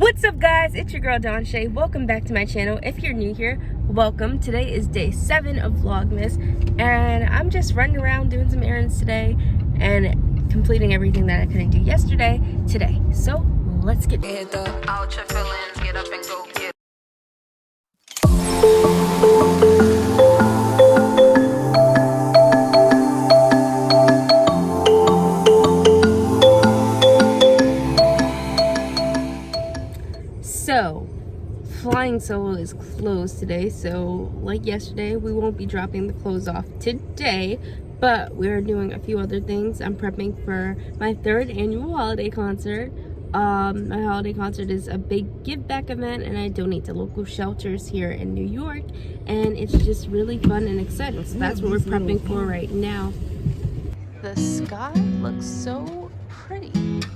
What's up, guys? It's your girl Dawn Shay. Welcome back to my channel. If you're new here, welcome. Today is day 7 of Vlogmas, and I'm just running around doing some errands today and completing everything that I couldn't do yesterday today. So let's get Hit the out your feelings, get up and go get. So, Flying Solo is closed today, so like yesterday, we won't be dropping the clothes off today, but we're doing a few other things. I'm prepping for my 3rd annual holiday concert. My holiday concert is a big give back event, and I donate to local shelters here in New York, and it's just really fun and exciting. So that's what we're prepping for right now. The sky looks so pretty.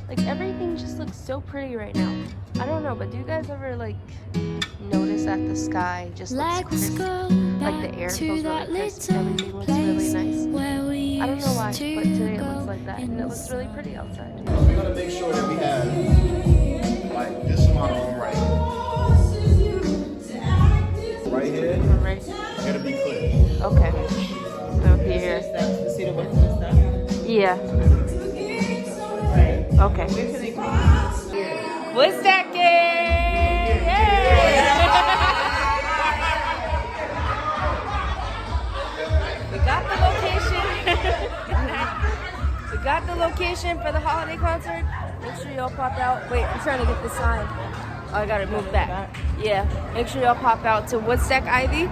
Like, everything just looks so pretty right now. I don't know, but do you guys ever like notice that the sky just looks crisp? Like the air feels really crisp, everything looks really nice. I don't know why, but today it looks like that, and it looks really pretty outside. We're gonna make sure that we have like this amount of room right here. Right. Gotta be clear. Okay. So here. See the buttons and stuff? Yeah. Okay. What's that game? We got the location. We got the location for the holiday concert. Make sure y'all pop out. Wait, I'm trying to get the sign. Oh, I gotta move back. Yeah. Make sure y'all pop out to Woodstack Ivy.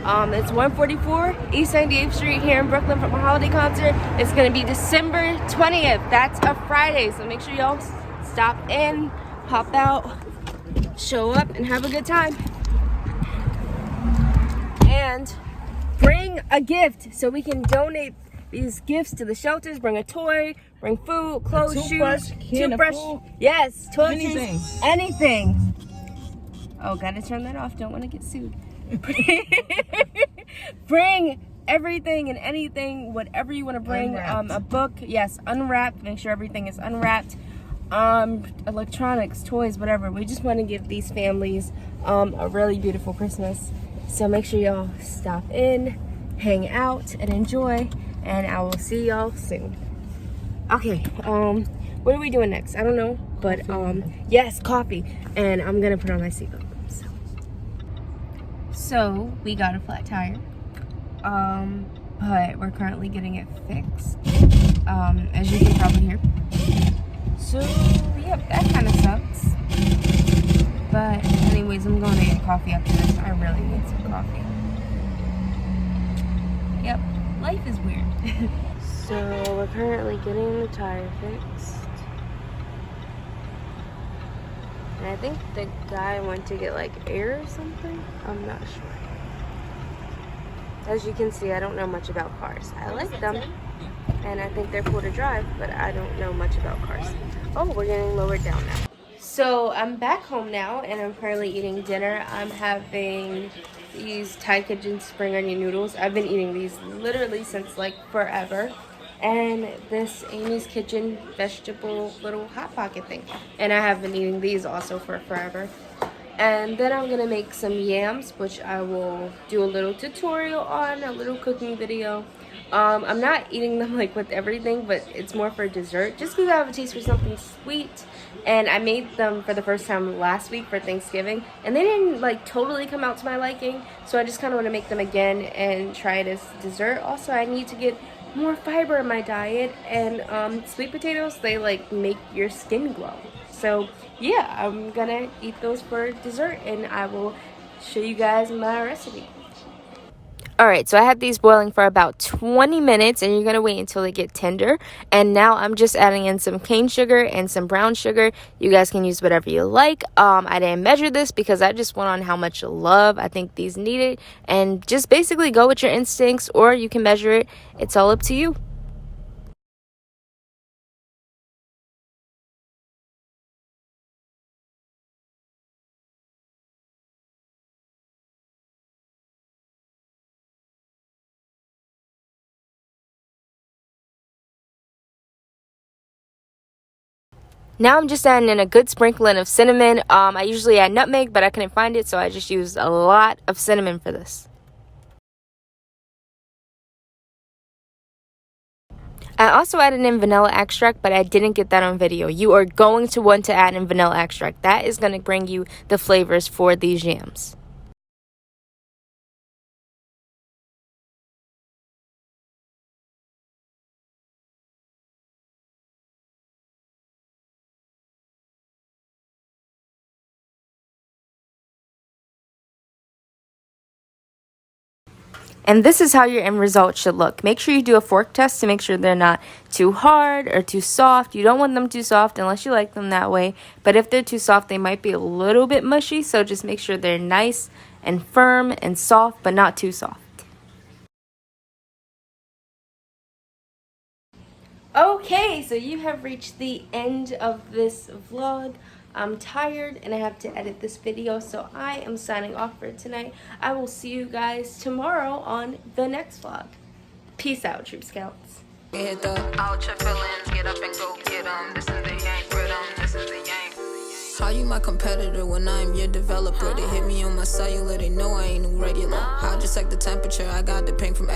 It's 144 East 98th Street here in Brooklyn for my holiday concert. It's gonna be December 20th. That's a Friday, so make sure y'all stop in, pop out, show up, and have a good time. And bring a gift so we can donate these gifts to the shelters. Bring a toy, bring food, clothes, shoes, toothbrush. Yes, toiletries, anything. Oh, gotta turn that off. Don't want to get sued. Bring everything and anything, whatever you want to bring. A book, yes, unwrapped. Make sure everything is unwrapped. Electronics, toys, whatever. We just want to give these families a really beautiful Christmas. So make sure y'all stop in, hang out, and enjoy. And I will see y'all soon. Okay. What are we doing next? I don't know, but yes, coffee. And I'm gonna put on my seatbelt. So we got a flat tire, but we're currently getting it fixed, as you can probably hear. So yeah, that kind of sucks. But anyways, I'm going to get coffee after this. I really need some coffee. Yep, life is weird. So we're currently getting the tire fixed. And I think the guy went to get like air or something. I'm not sure. As you can see, I don't know much about cars. I like them, and I think they're cool to drive, but I don't know much about cars. Oh, we're getting lowered down now. So I'm back home now, and I'm currently eating dinner. I'm having these Thai Kitchen spring onion noodles. I've been eating these literally since like forever. And this Amy's Kitchen vegetable little hot pocket thing, and I have been eating these also for forever. And then I'm gonna make some yams, which I will do a little tutorial on, a little cooking video. I'm not eating them like with everything, but it's more for dessert, just because I have a taste for something sweet. And I made them for the first time last week for Thanksgiving, and they didn't like totally come out to my liking, so I just kind of want to make them again and try it as dessert. Also, I need to get more fiber in my diet, and sweet potatoes, they like make your skin glow. So yeah, I'm gonna eat those for dessert, and I will show you guys my recipe. Alright, so I had these boiling for about 20 minutes, and you're going to wait until they get tender. And now I'm just adding in some cane sugar and some brown sugar. You guys can use whatever you like. I didn't measure this because I just went on how much love I think these needed. And just basically go with your instincts, or you can measure it. It's all up to you. Now I'm just adding in a good sprinkling of cinnamon. I usually add nutmeg, but I couldn't find it, so I just used a lot of cinnamon for this. I also added in vanilla extract, but I didn't get that on video. You are going to want to add in vanilla extract. That is going to bring you the flavors for these jams. And this is how your end result should look. Make sure you do a fork test to make sure they're not too hard or too soft. You don't want them too soft unless you like them that way. But if they're too soft, they might be a little bit mushy. So just make sure they're nice and firm and soft, but not too soft. Okay, so you have reached the end of this vlog. I'm tired and I have to edit this video, so I am signing off for tonight. I will see you guys tomorrow on the next vlog. Peace out, Troop Scouts. Hit the out your feelings, get up and go get 'em. This is the yank rhythm, this is the yank. How you my competitor when I'm your developer? They hit me on my cellular, they know I ain't no regular. How just like the temperature, I got the ping from